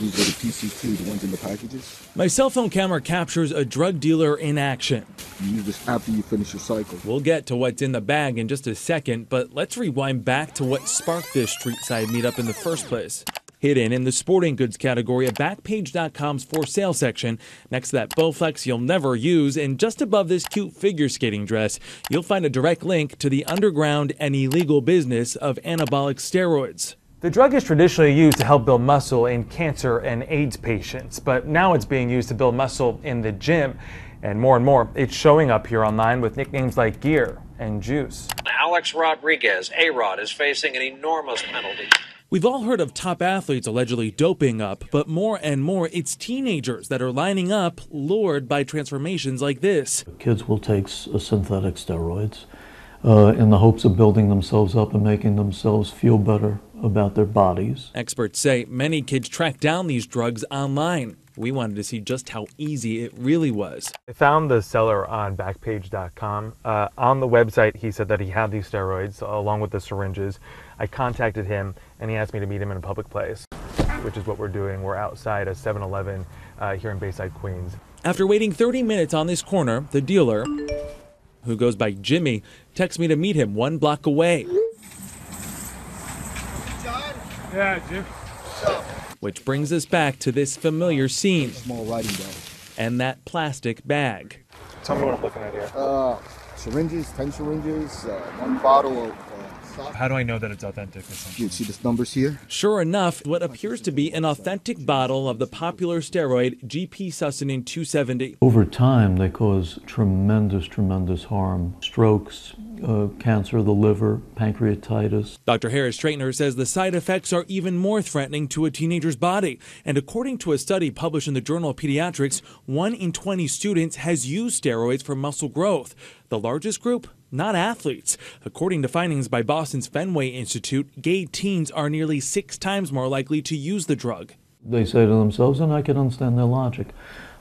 These are the PC2, the ones in the packages. My cell phone camera captures a drug dealer in action. You use this after you finish your cycle. We'll get to what's in the bag in just a second, but let's rewind back to what sparked this street side meetup in the first place. Hidden in the sporting goods category of Backpage.com's for sale section, next to that Bowflex you'll never use, and just above this cute figure skating dress, you'll find a direct link to the underground and illegal business of anabolic steroids. The drug is traditionally used to help build muscle in cancer and AIDS patients, but now it's being used to build muscle in the gym. And more, it's showing up here online with nicknames like Gear and Juice. Alex Rodriguez, A-Rod, is facing an enormous penalty. We've all heard of top athletes allegedly doping up, but more and more, it's teenagers that are lining up, lured by transformations like this. Kids will take synthetic steroids in the hopes of building themselves up and making themselves feel better about their bodies. Experts say many kids track down these drugs online. We wanted to see just how easy it really was. I found the seller on Backpage.com. On the website, he said that he had these steroids along with the syringes. I contacted him and he asked me to meet him in a public place, which is what we're doing. We're outside a 7-Eleven here in Bayside, Queens. After waiting 30 minutes on this corner, the dealer, who goes by Jimmy, texts me to meet him 1 block away. Yeah, Jim. Which brings us back to this familiar scene. Small writing bag. And that plastic bag. Tell me what I'm looking at here. Syringes, 10 syringes, 1 bottle of sock. How do I know that it's authentic? You see the numbers here? Sure enough, what appears to be an authentic bottle of the popular steroid GP Sustanin 270. Over time, they cause tremendous harm. Strokes, cancer of the liver, pancreatitis. Dr. Harris Straightner says the side effects are even more threatening to a teenager's body. And according to a study published in the Journal of Pediatrics, 1 in 20 students has used steroids for muscle growth. The largest group? Not athletes. According to findings by Boston's Fenway Institute, gay teens are nearly 6 times more likely to use the drug. They say to themselves, and I can understand their logic,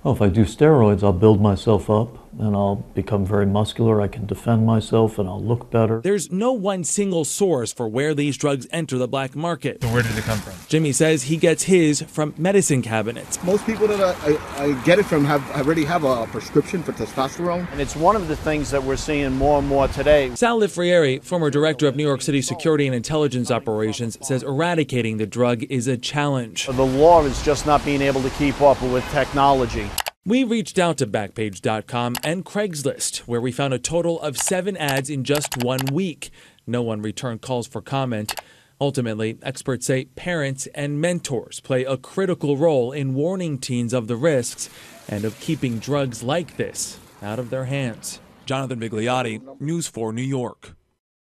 oh, if I do steroids, I'll build myself up and I'll become very muscular, I can defend myself and I'll look better. There's no one single source for where these drugs enter the black market. So where did it come from? Jimmy says he gets his from medicine cabinets. Most people that I get it from already have a prescription for testosterone. And it's one of the things that we're seeing more and more today. Sal Lifrieri, former director of New York City Security and Intelligence Operations, says eradicating the drug is a challenge. The law is just not being able to keep up with technology. We reached out to Backpage.com and Craigslist, where we found a total of 7 ads in just 1 week. No one returned calls for comment. Ultimately, experts say parents and mentors play a critical role in warning teens of the risks and of keeping drugs like this out of their hands. Jonathan Vigliotti, News 4 New York.